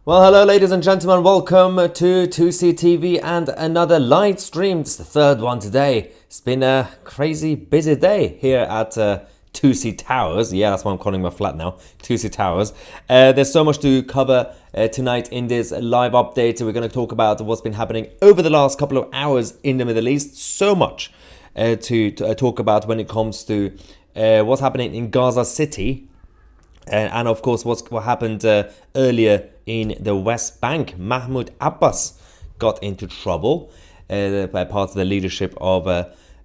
Well, hello ladies and gentlemen, welcome to 2CTV and another live stream. It's the third one today. It's been a crazy busy day here at 2C Towers. Yeah, that's why I'm calling my flat now, 2C Towers. There's so much to cover tonight in this live update. We're going to talk about what's been happening over the last couple of hours in the Middle East. So much to talk about when it comes to what's happening in Gaza City. And of course, what happened earlier in the West Bank. Mahmoud Abbas got into trouble by part of the leadership of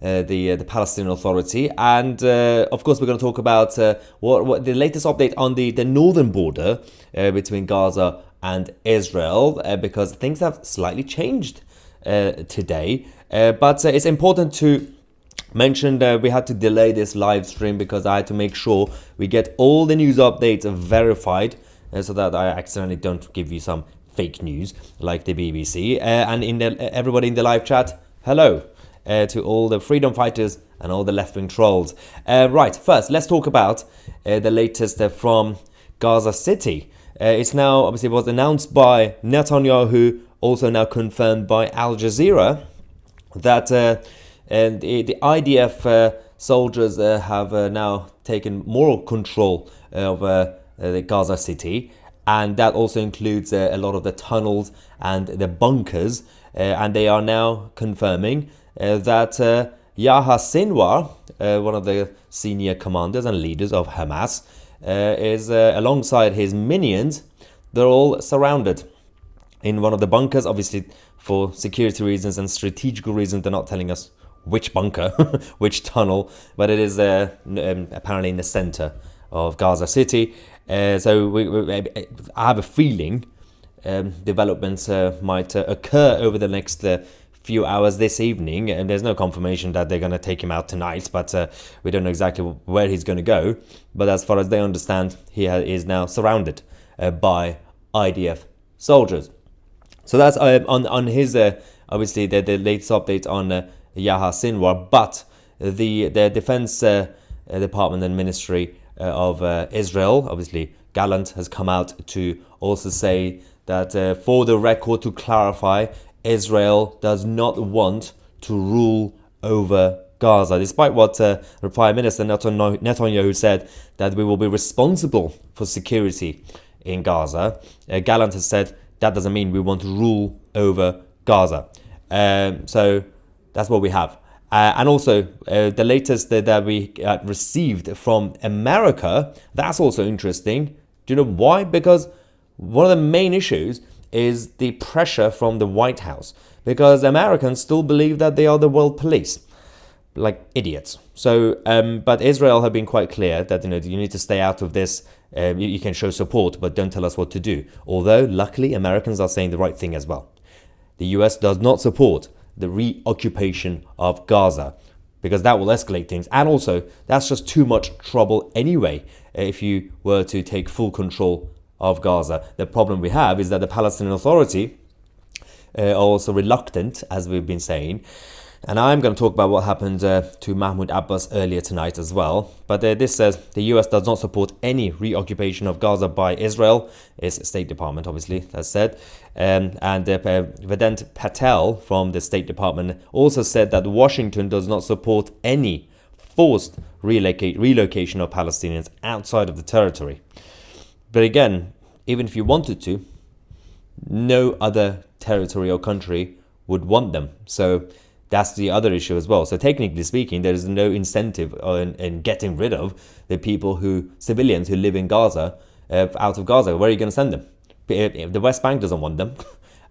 the Palestinian Authority. And of course, we're going to talk about what the latest update on the northern border between Gaza and Israel, because things have slightly changed today. But it's important to mentioned we had to delay this live stream because I had to make sure we get all the news updates verified so that I accidentally don't give you some fake news like the BBC. And everybody in the live chat, hello to all the freedom fighters and all the left-wing trolls. Right, first, let's talk about the latest from Gaza City. It's now, obviously, was announced by Netanyahu, also now confirmed by Al Jazeera, that and the IDF soldiers have now taken more control of the Gaza City, and that also includes a lot of the tunnels and the bunkers, and they are now confirming that Yahya Sinwar, one of the senior commanders and leaders of Hamas, is alongside his minions. They're all surrounded in one of the bunkers, obviously for security reasons and strategical reasons. They're not telling us which bunker, which tunnel, but it is apparently in the center of Gaza City. So I have a feeling developments might occur over the next few hours this evening, and there's no confirmation that they're going to take him out tonight, but we don't know exactly where he's going to go. But as far as they understand, he is now surrounded by IDF soldiers. So that's on his obviously the latest update on Yahya Sinwar, but the Defense Department and Ministry of Israel, obviously Gallant, has come out to also say that for the record, to clarify, Israel does not want to rule over Gaza, despite what Prime Minister Netanyahu said, that we will be responsible for security in Gaza. Gallant has said that doesn't mean we want to rule over Gaza. So that's what we have. And also, the latest that we received from America, that's also interesting. Do you know why? Because one of the main issues is the pressure from the White House. Because Americans still believe that they are the world police. Like idiots. So, but Israel have been quite clear that you need to stay out of this. You can show support, but don't tell us what to do. Although, luckily, Americans are saying the right thing as well. The US does not support the reoccupation of Gaza, because that will escalate things. And also, that's just too much trouble anyway, if you were to take full control of Gaza. The problem we have is that the Palestinian Authority are also reluctant, as we've been saying. And I'm going to talk about what happened to Mahmoud Abbas earlier tonight as well. But this says the US does not support any reoccupation of Gaza by Israel. It's State Department, obviously, that's said. And Vedant Patel from the State Department also said that Washington does not support any forced relocation of Palestinians outside of the territory. But again, even if you wanted to, no other territory or country would want them. So that's the other issue as well. So technically speaking, there is no incentive in getting rid of the civilians who live in Gaza, out of Gaza. Where are you going to send them? The West Bank doesn't want them,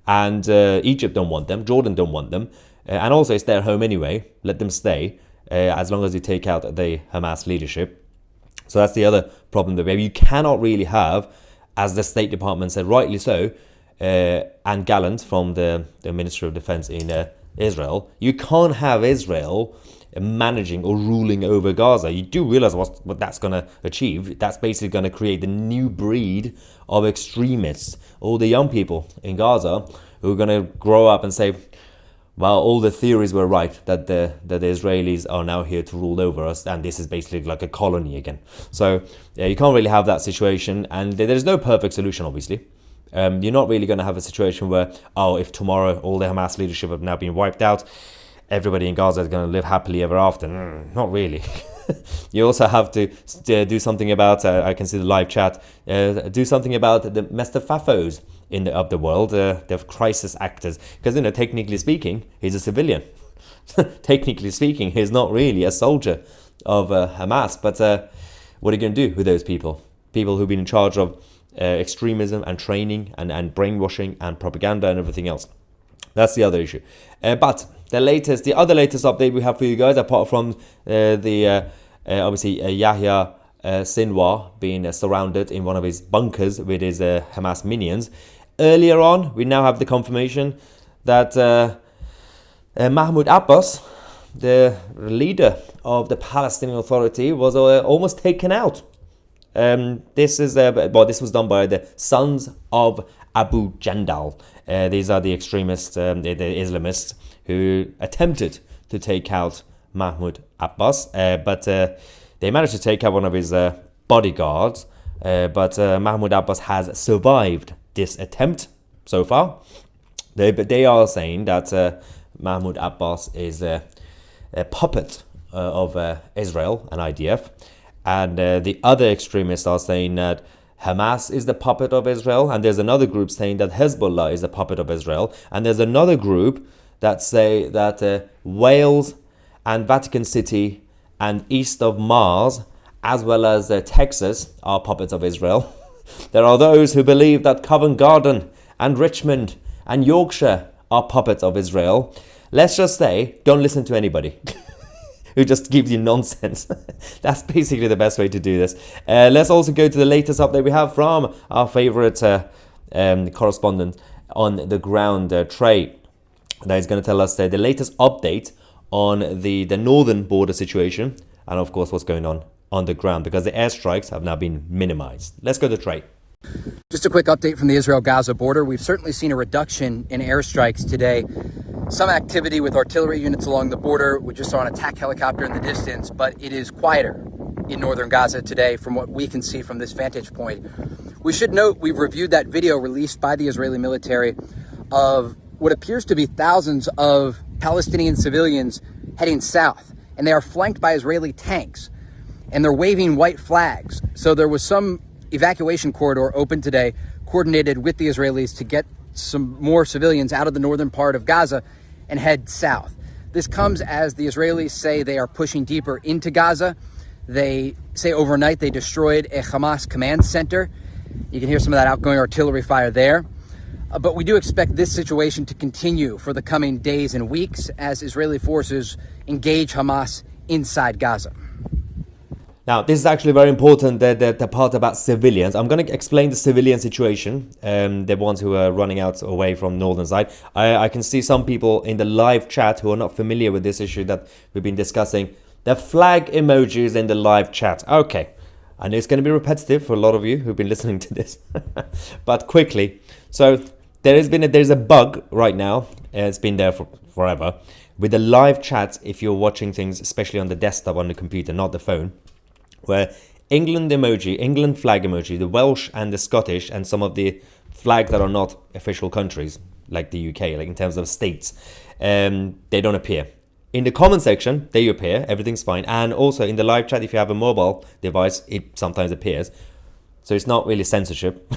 and Egypt don't want them, Jordan don't want them, and also it's their home anyway. Let them stay, as long as you take out the Hamas leadership. So that's the other problem that you cannot really have, as the State Department said, rightly so, and Gallant from the Ministry of Defense in Israel, you can't have Israel managing or ruling over Gaza. You do realize what that's going to achieve. That's basically going to create the new breed of extremists, all the young people in Gaza who are going to grow up and say, well, all the theories were right, that the Israelis are now here to rule over us, and this is basically like a colony again. So you can't really have that situation, and there's no perfect solution, obviously. You're not really going to have a situation where, oh, if tomorrow all the Hamas leadership have now been wiped out, everybody in Gaza is going to live happily ever after. Not really. You also have to do something about, I can see the live chat, do something about the Mestafafos of the world, the crisis actors. Because, technically speaking, he's a civilian. Technically speaking, he's not really a soldier of Hamas. But what are you going to do with those people? People who've been in charge of extremism and training and brainwashing and propaganda and everything else. That's the other issue. But the other latest update we have for you guys, apart from obviously Yahya Sinwar being surrounded in one of his bunkers with his Hamas minions. Earlier on, we now have the confirmation that Mahmoud Abbas, the leader of the Palestinian Authority, was almost taken out. This was done by the Sons of Abu Jandal. These are the extremists, the Islamists, who attempted to take out Mahmoud Abbas, but they managed to take out one of his bodyguards. But Mahmoud Abbas has survived this attempt so far. They are saying that Mahmoud Abbas is a puppet of Israel and IDF. And the other extremists are saying that Hamas is the puppet of Israel. And there's another group saying that Hezbollah is the puppet of Israel. And there's another group that say that Wales and Vatican City and east of Mars, as well as Texas, are puppets of Israel. There are those who believe that Covent Garden and Richmond and Yorkshire are puppets of Israel. Let's just say, don't listen to anybody who just gives you nonsense. That's basically the best way to do this. Let's also go to the latest update we have from our favorite correspondent on the ground, Trey. That is going to tell us the latest update on the northern border situation and, of course, what's going on the ground, because the airstrikes have now been minimized. Let's go to Trey. Just a quick update from the Israel-Gaza border. We've certainly seen a reduction in airstrikes today. Some activity with artillery units along the border. We just saw an attack helicopter in the distance, but it is quieter in northern Gaza today from what we can see from this vantage point. We should note we've reviewed that video released by the Israeli military of what appears to be thousands of Palestinian civilians heading south, and they are flanked by Israeli tanks, and they're waving white flags. So there was some evacuation corridor open today, coordinated with the Israelis to get some more civilians out of the northern part of Gaza and head south. This comes as the Israelis say they are pushing deeper into Gaza. They say overnight they destroyed a Hamas command center. You can hear some of that outgoing artillery fire there. But we do expect this situation to continue for the coming days and weeks as Israeli forces engage Hamas inside Gaza. Now, this is actually very important, the part about civilians. I'm going to explain the civilian situation, the ones who are running out away from northern side. I can see some people in the live chat who are not familiar with this issue that we've been discussing. The flag emojis in the live chat. Okay, I know it's going to be repetitive for a lot of you who've been listening to this, but quickly. So there's a bug right now. It's been there for forever with the live chat. If you're watching things, especially on the desktop, on the computer, not the phone, where England flag emoji, the Welsh and the Scottish, and some of the flags that are not official countries, like the UK, like in terms of states, they don't appear. In the comment section, they appear, everything's fine. And also in the live chat, if you have a mobile device, it sometimes appears. So it's not really censorship.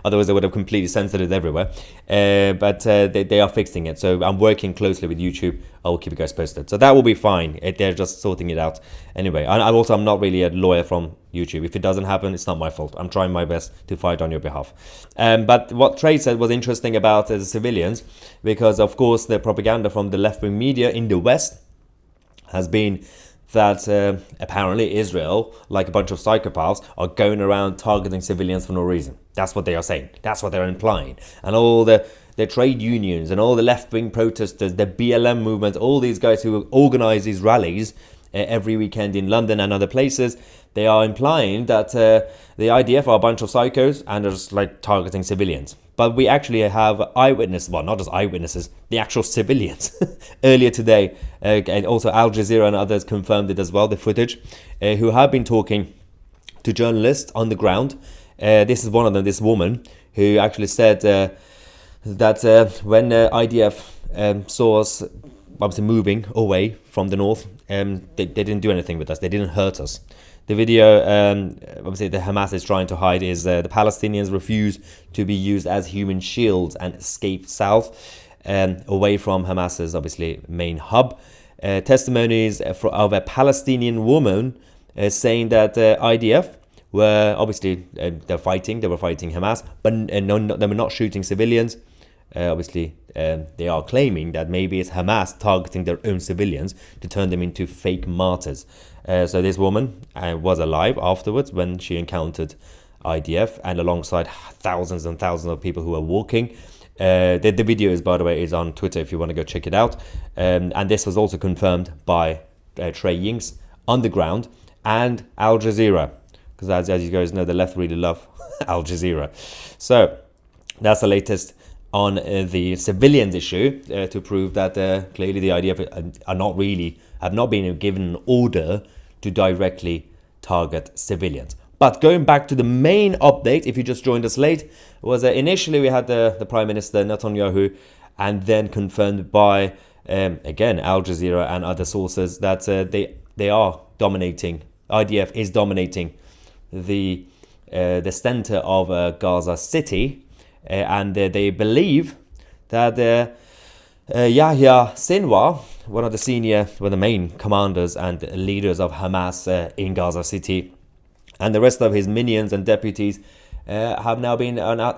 Otherwise, they would have completely censored it everywhere. But they are fixing it. So I'm working closely with YouTube. I will keep you guys posted. So that will be fine. They're just sorting it out. Anyway, I'm not really a lawyer from YouTube. If it doesn't happen, it's not my fault. I'm trying my best to fight on your behalf. But what Trey said was interesting about the civilians, because, of course, the propaganda from the left-wing media in the West has been that apparently Israel, like a bunch of psychopaths, are going around targeting civilians for no reason. That's what they are saying. That's what they're implying. And all the trade unions and all the left-wing protesters, the BLM movement, all these guys who organize these rallies every weekend in London and other places, they are implying that the IDF are a bunch of psychos and are just like targeting civilians. But we actually have eyewitnesses, well, not just eyewitnesses, the actual civilians. Earlier today, and also Al Jazeera and others confirmed it as well, the footage, who have been talking to journalists on the ground. This is one of them, this woman, who actually said that when IDF saw us obviously moving away from the north, they didn't do anything with us. They didn't hurt us. The video, obviously, the Hamas is trying to hide is the Palestinians refuse to be used as human shields and escape south, away from Hamas's obviously main hub. Testimonies of a Palestinian woman saying that IDF were obviously they were fighting Hamas, but no, they were not shooting civilians. Obviously, they are claiming that maybe it's Hamas targeting their own civilians to turn them into fake martyrs. So this woman was alive afterwards when she encountered IDF, and alongside thousands and thousands of people who were walking. The video is, by the way, is on Twitter if you want to go check it out. And this was also confirmed by Trey Ying's on the ground and Al Jazeera, because as you guys know, the left really love Al Jazeera. So that's the latest on the civilians issue, to prove that clearly the IDF have not been given an order to directly target civilians. But going back to the main update, if you just joined us late, was initially we had the Prime Minister Netanyahu, and then confirmed by again Al Jazeera and other sources that they are dominating. IDF is dominating the center of Gaza City. And they believe that Yahya Sinwar, one of the main commanders and leaders of Hamas in Gaza City, and the rest of his minions and deputies have now been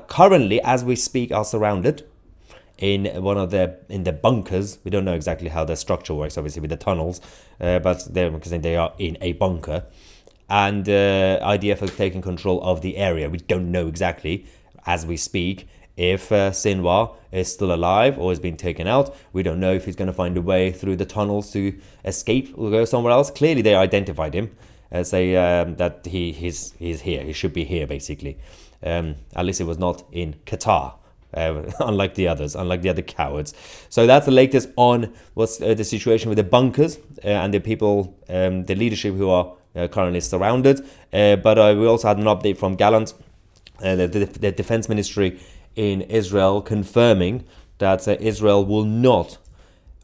currently, as we speak, are surrounded in in the bunkers. We don't know exactly how the structure works, obviously with the tunnels, but they are in a bunker, and IDF has taken control of the area. We don't know exactly, as we speak, if Sinwar is still alive or has been taken out. We don't know if he's going to find a way through the tunnels to escape or go somewhere else. Clearly, they identified him as that he's here. He should be here, basically. At least it was not in Qatar, unlike the other cowards. So that's the latest on what's the situation with the bunkers and the people, the leadership who are currently surrounded. But we also had an update from Gallant, the defense ministry in Israel, confirming that Israel will not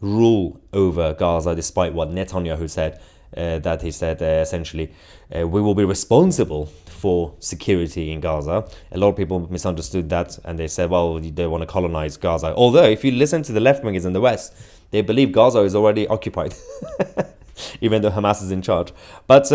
rule over Gaza, despite what Netanyahu said, that he said essentially we will be responsible for security in Gaza. A lot of people misunderstood that, and they said, well, they want to colonize Gaza. Although if you listen to the left-wingers in the West, they believe Gaza is already occupied, even though Hamas is in charge. But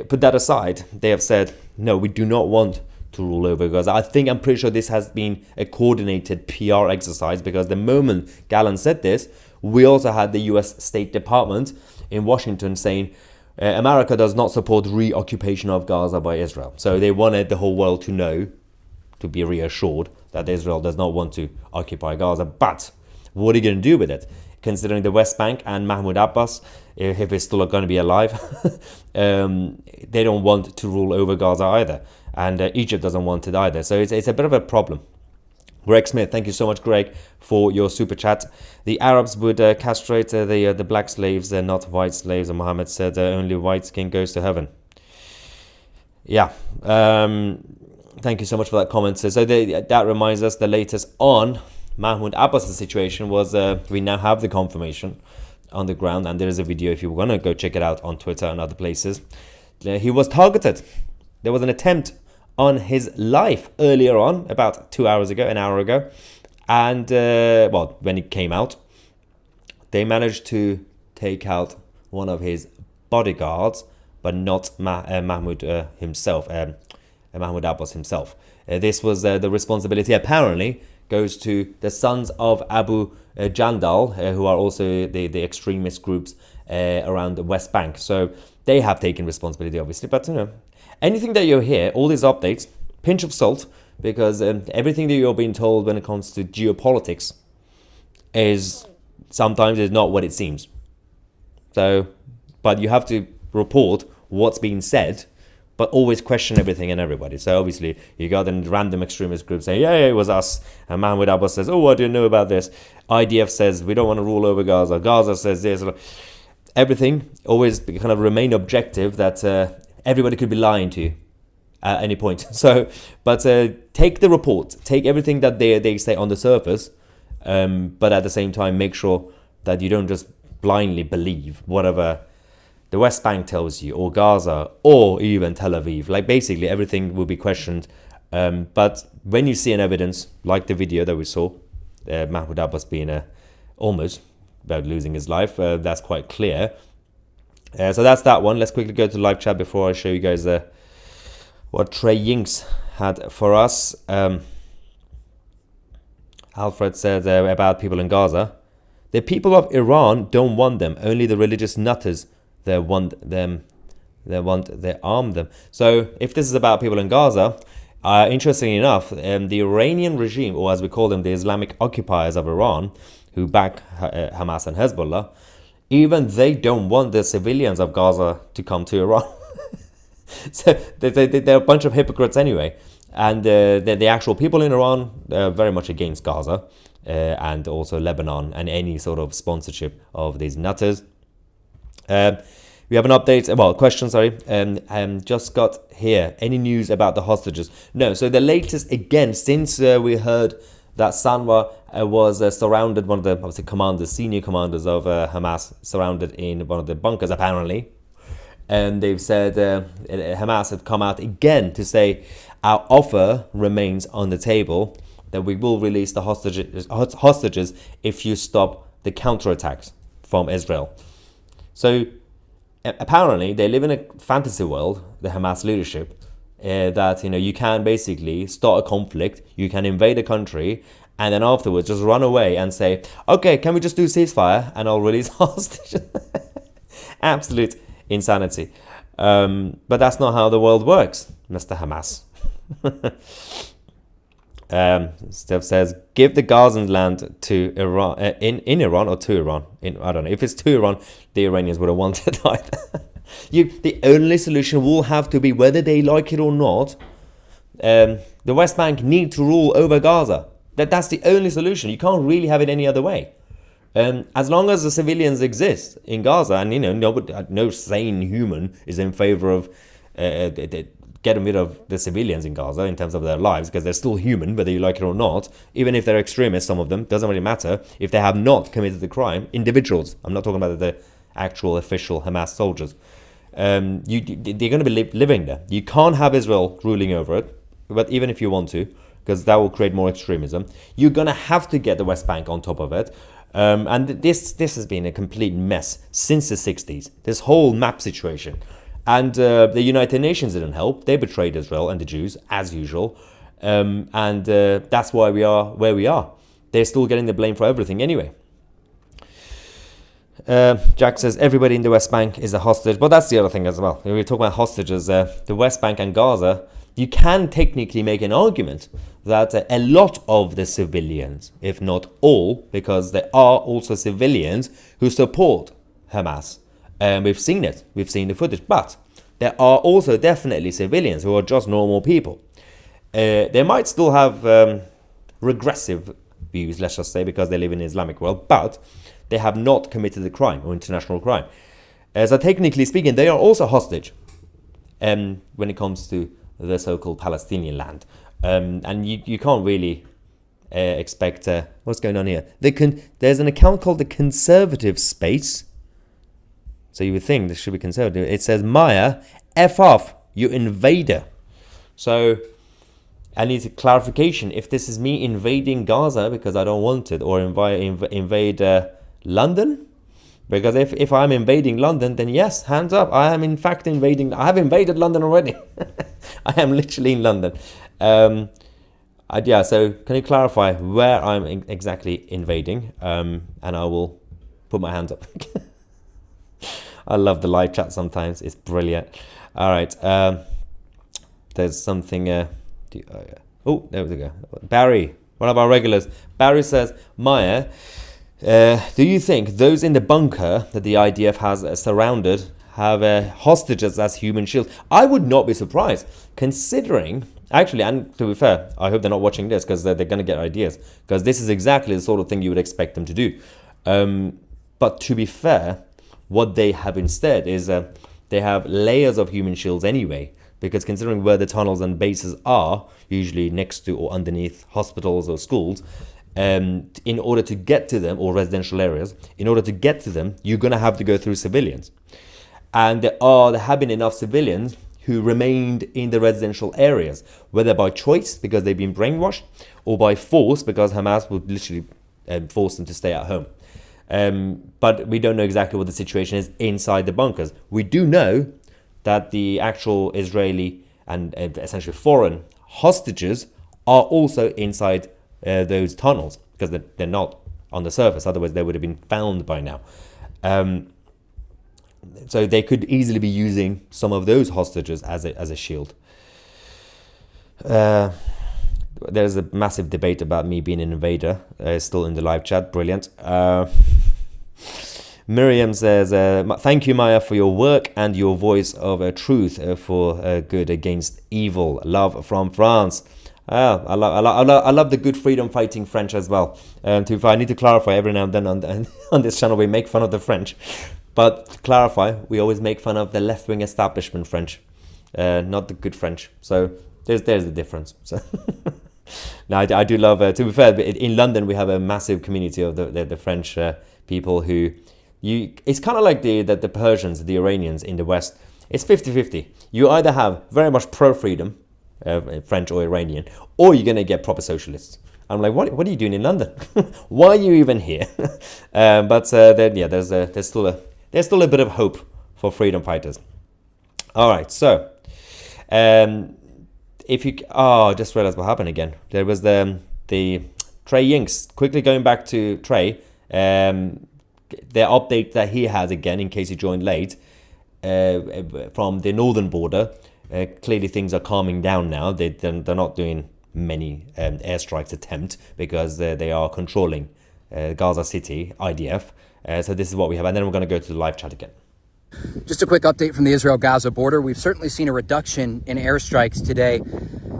put that aside, they have said, no, we do not want to rule over Gaza. I'm pretty sure this has been a coordinated PR exercise, because the moment Gallant said this, we also had the US State Department in Washington saying America does not support reoccupation of Gaza by Israel. So they wanted the whole world to know, to be reassured that Israel does not want to occupy Gaza. But what are you going to do with it? Considering the West Bank and Mahmoud Abbas, if he's still going to be alive, they don't want to rule over Gaza either. And Egypt doesn't want it either. So it's a bit of a problem. Greg Smith, thank you so much, Greg, for your super chat. The Arabs would castrate the black slaves, not white slaves. And Muhammad said only white skin goes to heaven. Yeah. Thank you so much for that comment. So that reminds us, the latest on Mahmoud Abbas' situation was we now have the confirmation on the ground. And there is a video if you want to go check it out on Twitter and other places. He was targeted. There was an attempt on his life earlier on, about an hour ago. And, when he came out, they managed to take out one of his bodyguards, but not Mahmoud himself, Mahmoud Abbas himself. This was the responsibility, apparently, goes to the sons of Abu Jandal, who are also the extremist groups around the West Bank. So they have taken responsibility, obviously, but anything that you hear, all these updates, pinch of salt, because everything that you're being told when it comes to geopolitics is sometimes not what it seems. So, but you have to report what's being said, but always question everything and everybody. So obviously you got a random extremist group saying, yeah, it was us. And Mahmoud Abbas says, oh, I didn't know about this. IDF says, we don't want to rule over Gaza. Gaza says this. Everything always kind of remain objective, that everybody could be lying to you at any point. So, but take the report, take everything that they say on the surface, but at the same time, make sure that you don't just blindly believe whatever the West Bank tells you, or Gaza, or even Tel Aviv. Like, basically everything will be questioned. But when you see an evidence, like the video that we saw, Mahmoud Abbas being almost about losing his life, that's quite clear. So that's that one. Let's quickly go to the live chat before I show you guys what Trey Yinks had for us. Alfred said about people in Gaza, the people of Iran don't want them. Only the religious nutters they want them. They arm them. So if this is about people in Gaza, interestingly enough, the Iranian regime, or as we call them, the Islamic occupiers of Iran, who back Hamas and Hezbollah, even they don't want the civilians of Gaza to come to Iran. So they're a bunch of hypocrites anyway. And the actual people in Iran are very much against Gaza and also Lebanon and any sort of sponsorship of these nutters. We have an update, well, question, sorry. Just got here. Any news about the hostages? No, so the latest, again, since we heard that Sanwa was surrounded, one of the obviously commanders, senior commanders of Hamas, surrounded in one of the bunkers, apparently. And they've said, Hamas have come out again to say, our offer remains on the table, that we will release the hostages if you stop the counterattacks from Israel. So apparently they live in a fantasy world, the Hamas leadership, that you can basically start a conflict, you can invade a country, and then afterwards just run away and say, okay, can we just do ceasefire and I'll release hostages? Absolute insanity. But that's not how the world works, Mr. Hamas. Steph says, give the Gazan land to Iran, in Iran or to Iran. I don't know. If it's to Iran, the Iranians would have wanted either. The only solution will have to be, whether they like it or not, the West Bank need to rule over Gaza. That's the only solution. You can't really have it any other way. As long as the civilians exist in Gaza, and no sane human is in favor of getting rid of the civilians in Gaza in terms of their lives, because they're still human, whether you like it or not. Even if they're extremists, some of them, doesn't really matter. If they have not committed the crime, individuals, I'm not talking about the actual official Hamas soldiers, they're going to be living there. You can't have Israel ruling over it, but even if you want to, because that will create more extremism, you're going to have to get the West Bank on top of it. And this has been a complete mess since the 60s, this whole map situation. And the United Nations didn't help. They betrayed Israel and the Jews, as usual. And that's why we are where we are. They're still getting the blame for everything anyway. Jack says, everybody in the West Bank is a hostage. But that's the other thing as well. We're talking about hostages. The West Bank and Gaza, you can technically make an argument that a lot of the civilians, if not all, because there are also civilians who support Hamas. We've seen it. We've seen the footage. But there are also definitely civilians who are just normal people. They might still have regressive views, let's just say, because they live in the Islamic world, but they have not committed a crime or international crime. So technically speaking, they are also hostage when it comes to the so-called Palestinian land. And you can't really expect... what's going on here? There's an account called the Conservative Space. So you would think this should be conservative. It says, Maya, F off, you invader. So I need a clarification. If this is me invading Gaza because I don't want it, or invade London, because if I'm invading London, then yes, hands up. I am in fact invading. I have invaded London already. I am literally in London. So can you clarify where I'm exactly invading? And I will put my hands up. I love the live chat sometimes. It's brilliant. All right. There's something. There we go. Barry, one of our regulars. Barry says, Maya, do you think those in the bunker that the IDF has surrounded have hostages as human shields? I would not be surprised, considering... Actually, and to be fair, I hope they're not watching this, because they're going to get ideas. Because this is exactly the sort of thing you would expect them to do. But to be fair... what they have instead is they have layers of human shields anyway. because considering where the tunnels and bases are, usually next to or underneath hospitals or schools, in order to get to them, or residential areas, in order to get to them, you're going to have to go through civilians. And there have been enough civilians who remained in the residential areas, whether by choice because they've been brainwashed, or by force because Hamas would literally force them to stay at home. But we don't know exactly what the situation is inside the bunkers. We do know that the actual Israeli and essentially foreign hostages are also inside those tunnels, because they're not on the surface, otherwise they would have been found by now. So they could easily be using some of those hostages as a shield. There's a massive debate about me being an invader. Still in the live chat. Brilliant. Miriam says, thank you, Maya, for your work and your voice of truth for good against evil. Love from France. I love the good freedom fighting French as well. I need to clarify every now and then on this channel we make fun of the French. But to clarify, we always make fun of the left-wing establishment French, not the good French. So there's the difference. So now I do love. To be fair, in London we have a massive community of the French people who It's kind of like the Persians, the Iranians in the West. It's 50-50. You either have very much pro-freedom, French or Iranian, or you're gonna get proper socialists. I'm like, what are you doing in London? Why are you even here? There's still a bit of hope for freedom fighters. All right, so just realized what happened again. There was the Trey Yinks. Quickly going back to Trey, the update that he has again, in case you joined late, from the northern border. Clearly things are calming down now. They're not doing many airstrikes attempt because they are controlling Gaza City, IDF. So this is what we have, and then we're going to go to the live chat again. Just a quick update from the Israel-Gaza border. We've certainly seen a reduction in airstrikes today.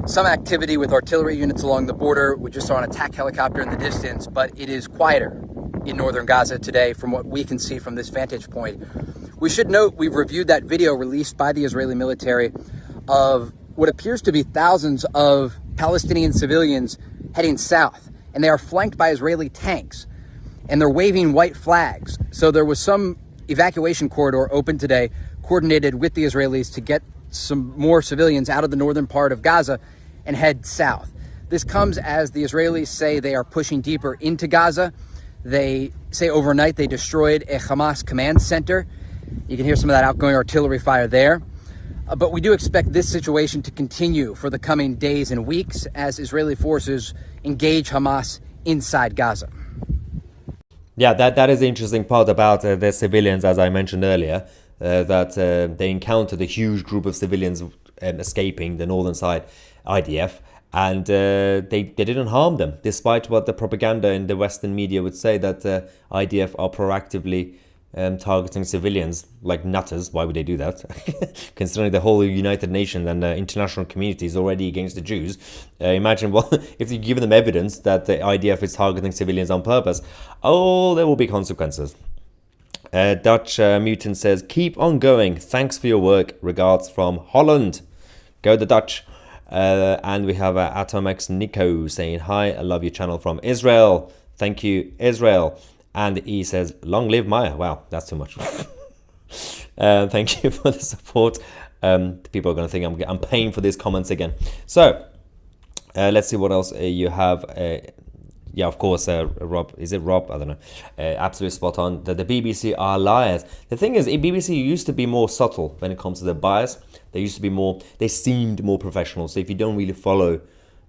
Some activity with artillery units along the border. We just saw an attack helicopter in the distance, but it is quieter in northern Gaza today from what we can see from this vantage point. We should note we've reviewed that video released by the Israeli military of what appears to be thousands of Palestinian civilians heading south, and they are flanked by Israeli tanks, and they're waving white flags. So there was some evacuation corridor open today, coordinated with the Israelis to get some more civilians out of the northern part of Gaza and head south. This comes as the Israelis say they are pushing deeper into Gaza. They say overnight they destroyed a Hamas command center. You can hear some of that outgoing artillery fire there. But we do expect this situation to continue for the coming days and weeks as Israeli forces engage Hamas inside Gaza. Yeah, that is the interesting part about the civilians, as I mentioned earlier, that they encountered a huge group of civilians escaping the northern side, IDF, and they didn't harm them, despite what the propaganda in the Western media would say, that IDF are proactively targeting civilians like nutters. Why would they do that? Considering the whole United Nations and the international community is already against the Jews. Imagine if you give them evidence that the IDF is targeting civilians on purpose. Oh, there will be consequences. Dutch Mutant says, keep on going. Thanks for your work. Regards from Holland. Go the Dutch. And we have Atomx Nico saying, hi, I love your channel from Israel. Thank you, Israel. And he says, long live Maya. Wow, that's too much. Thank you for the support. People are going to think I'm paying for these comments again. So, let's see what else you have. Yeah, of course, Rob. Is it Rob? I don't know. Absolutely spot on. The BBC are liars. The thing is, BBC used to be more subtle when it comes to their bias. They used to be they seemed more professional. So if you don't really follow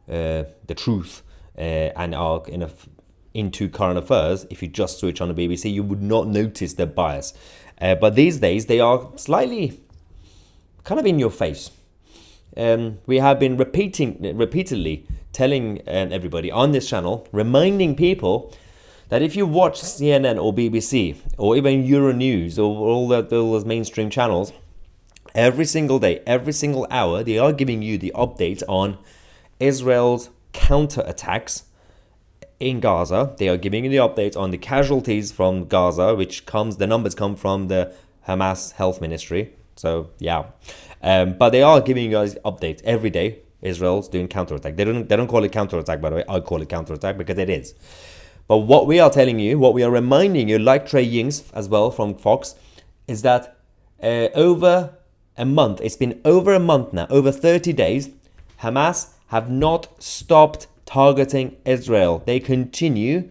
the truth and are into current affairs, if you just switch on the BBC, you would not notice their bias. But these days, they are slightly kind of in your face. We have been repeatedly telling everybody on this channel, reminding people that if you watch CNN or BBC or even Euronews or all those mainstream channels, every single day, every single hour, they are giving you the update on Israel's counterattacks in Gaza. They are giving you the update on the casualties from Gaza, the numbers come from the Hamas Health Ministry. So yeah, but they are giving you guys updates every day. Israel's doing counterattack. They don't call it counterattack, by the way. I call it counterattack because it is. But what we are telling you, what we are reminding you, like Trey Yings as well from Fox, is that over a month, it's been over a month now, over 30 days, Hamas have not stopped targeting Israel. They continue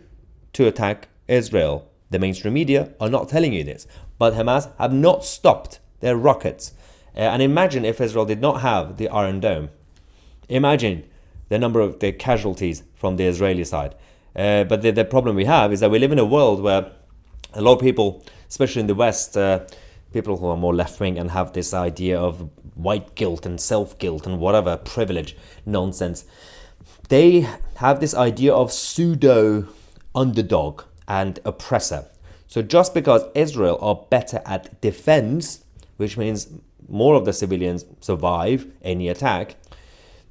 to attack Israel. The mainstream media are not telling you this, but Hamas have not stopped their rockets. And imagine if Israel did not have the Iron Dome. Imagine the number of the casualties from the Israeli side. But the problem we have is that we live in a world where a lot of people, especially in the West, people who are more left-wing and have this idea of white guilt and self-guilt and whatever privilege nonsense, they have this idea of pseudo underdog and oppressor. So just because Israel are better at defense, which means more of the civilians survive any attack,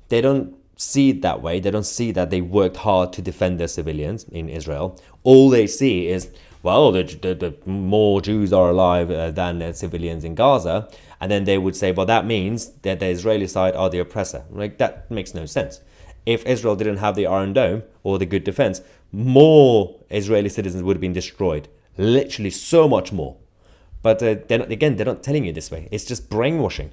they don't see it that way. They don't see that they worked hard to defend their civilians in Israel. All they see is, well, the more Jews are alive than civilians in Gaza. And then they would say, well, that means that the Israeli side are the oppressor. Like, that makes no sense. If Israel didn't have the Iron Dome or the good defense, more Israeli citizens would have been destroyed. Literally so much more. But they're not telling you this way. It's just brainwashing.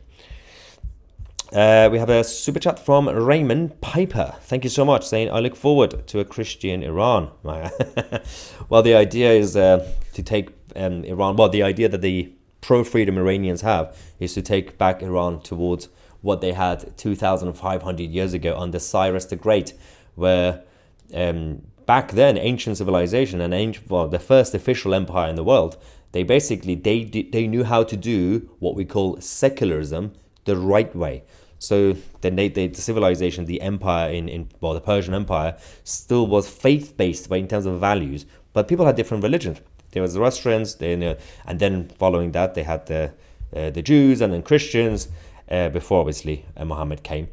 We have a super chat from Raymond Piper. Thank you so much, saying, I look forward to a Christian Iran. Well, the idea is to take Iran, well, the idea that the pro-freedom Iranians have is to take back Iran towards what they had 2,500 years ago under Cyrus the Great, where back then, ancient civilization and the first official empire in the world, they knew how to do what we call secularism the right way. So the civilization, the empire the Persian Empire still was faith-based in terms of values, but people had different religions. There was the Zoroastrians, and then following that they had the Jews and then Christians before obviously Muhammad came.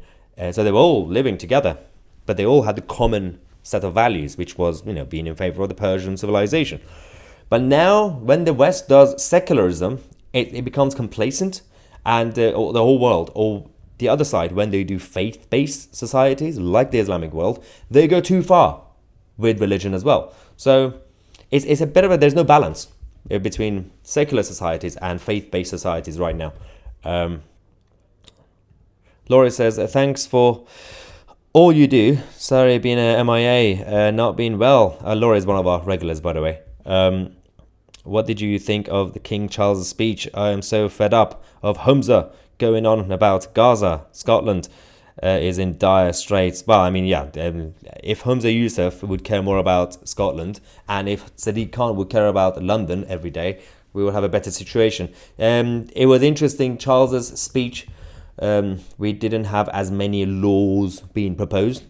So they were all living together, but they all had the common set of values, which was being in favor of the Persian civilization. But now, when the West does secularism, it becomes complacent. And the whole world, or the other side, when they do faith-based societies, like the Islamic world, they go too far with religion as well. So it's a bit of there's no balance between secular societies and faith-based societies right now. Laurie says, thanks for all you do. Sorry, being a MIA, not being well. Laurie is one of our regulars, by the way. What did you think of the King Charles' speech? I am so fed up of Humza going on about Gaza. Scotland is in dire straits. Well, I mean, yeah, if Humza Yousaf would care more about Scotland, and if Sadiq Khan would care about London every day, we would have a better situation. It was interesting, Charles's speech. We didn't have as many laws being proposed.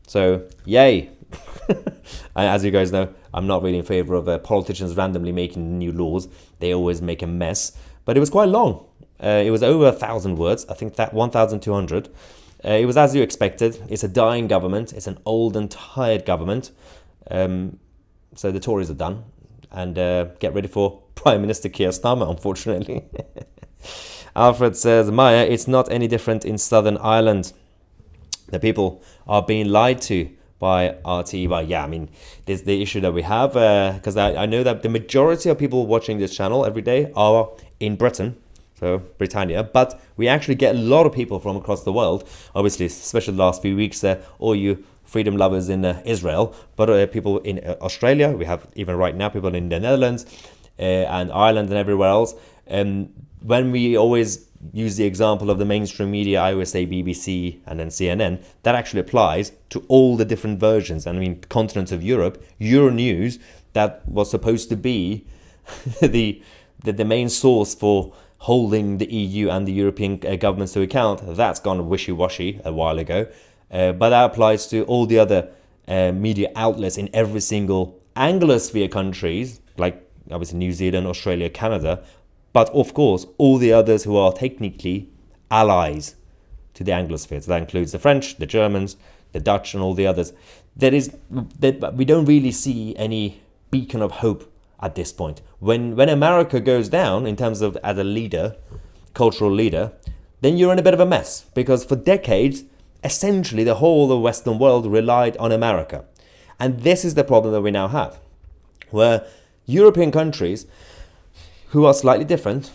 So, yay. As you guys know, I'm not really in favor of politicians randomly making new laws. They always make a mess. But it was quite long. It was over 1,000 words. I think that 1,200. It was as you expected. It's a dying government. It's an old and tired government. So the Tories are done. And get ready for Prime Minister Keir Starmer, unfortunately. Alfred says, Maya, it's not any different in Southern Ireland. The people are being lied to by RT. Well, yeah, I mean, there's the issue that we have, because I know that the majority of people watching this channel every day are in Britain, so Britannia, but we actually get a lot of people from across the world, obviously, especially the last few weeks, all you freedom lovers in Israel, but people in Australia, we have even right now people in the Netherlands and Ireland and everywhere else. When we always use the example of the mainstream media, I always say BBC and then CNN, that actually applies to all the different versions. And I mean, continents of Europe, Euronews, that was supposed to be the main source for holding the EU and the European governments to account, that's gone wishy-washy a while ago. But that applies to all the other media outlets in every single Anglosphere countries, like obviously New Zealand, Australia, Canada, but of course, all the others who are technically allies to the Anglosphere. So that includes the French, the Germans, the Dutch, and all the others. We don't really see any beacon of hope at this point. When America goes down in terms of as a leader, cultural leader, then you're in a bit of a mess. Because for decades, essentially the whole of the Western world relied on America. And this is the problem that we now have, where European countries, who are slightly different,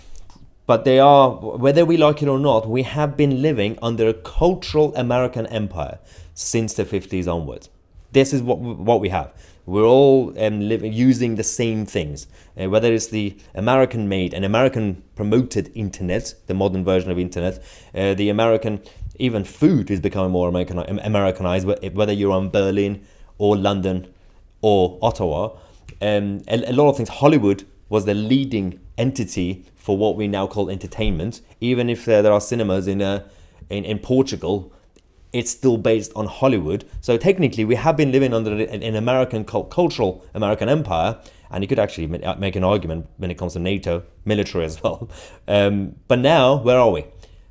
but they are, whether we like it or not, we have been living under a cultural American empire since the 50s onwards. This is what we have. We're all using the same things, whether it's the American-made and American-promoted internet, the modern version of internet, the American, even food is becoming more Americanized, whether you're in Berlin or London or Ottawa. A lot of things. Hollywood was the leading entity for what we now call entertainment. Even if there are cinemas in Portugal, it's still based on Hollywood. So technically, we have been living under an American cultural American empire, and you could actually make an argument when it comes to NATO, military as well. But now, where are we?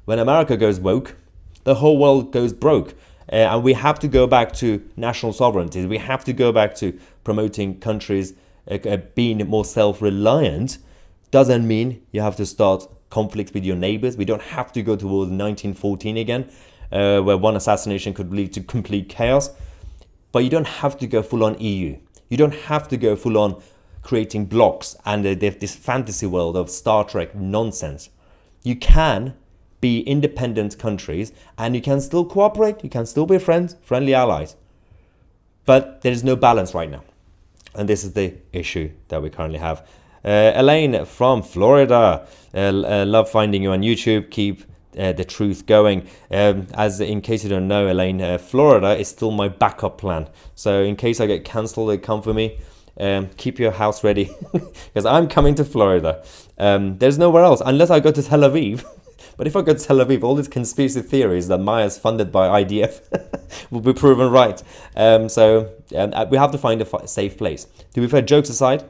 When America goes woke, the whole world goes broke. And we have to go back to national sovereignty. We have to go back to promoting countries being more self-reliant. Doesn't mean you have to start conflicts with your neighbors. We don't have to go towards 1914 again, where one assassination could lead to complete chaos. But you don't have to go full-on EU. You don't have to go full-on creating blocks and this fantasy world of Star Trek nonsense. You can be independent countries, and you can still cooperate, you can still be friends, friendly allies. But there is no balance right now. And this is the issue that we currently have. Elaine from Florida, love finding you on YouTube. Keep the truth going. As in case you don't know, Elaine, Florida is still my backup plan. So in case I get cancelled, they come for me. Keep your house ready, because I'm coming to Florida. There's nowhere else, unless I go to Tel Aviv. But if I go to Tel Aviv, all these conspiracy theories that Maya's funded by IDF will be proven right. So we have to find a safe place. To be fair, jokes aside,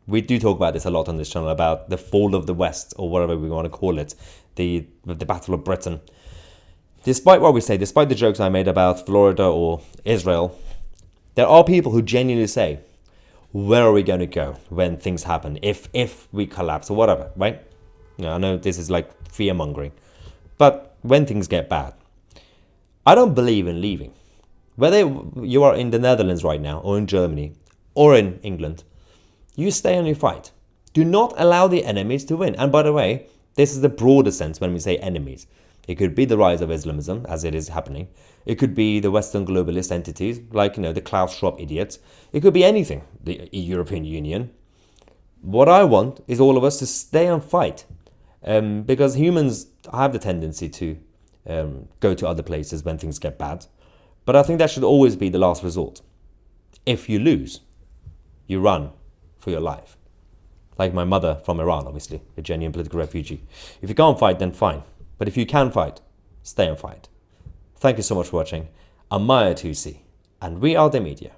we do talk about this a lot on this channel, about the fall of the West, or whatever we want to call it, the Battle of Britain. Despite what we say, despite the jokes I made about Florida or Israel, there are people who genuinely say, where are we going to go when things happen, if we collapse or whatever, right? I know this is like fear-mongering, but when things get bad, I don't believe in leaving. Whether you are in the Netherlands right now, or in Germany, or in England, you stay and you fight. Do not allow the enemies to win. And by the way, this is the broader sense when we say enemies. It could be the rise of Islamism, as it is happening. It could be the Western globalist entities, like, the Klaus Schwab idiots. It could be anything, the European Union. What I want is all of us to stay and fight. Because humans have the tendency to go to other places when things get bad. But I think that should always be the last resort. If you lose, you run for your life. Like my mother from Iran, obviously, a genuine political refugee. If you can't fight, then fine. But if you can fight, stay and fight. Thank you so much for watching. I'm Maya 2C, and we are the media.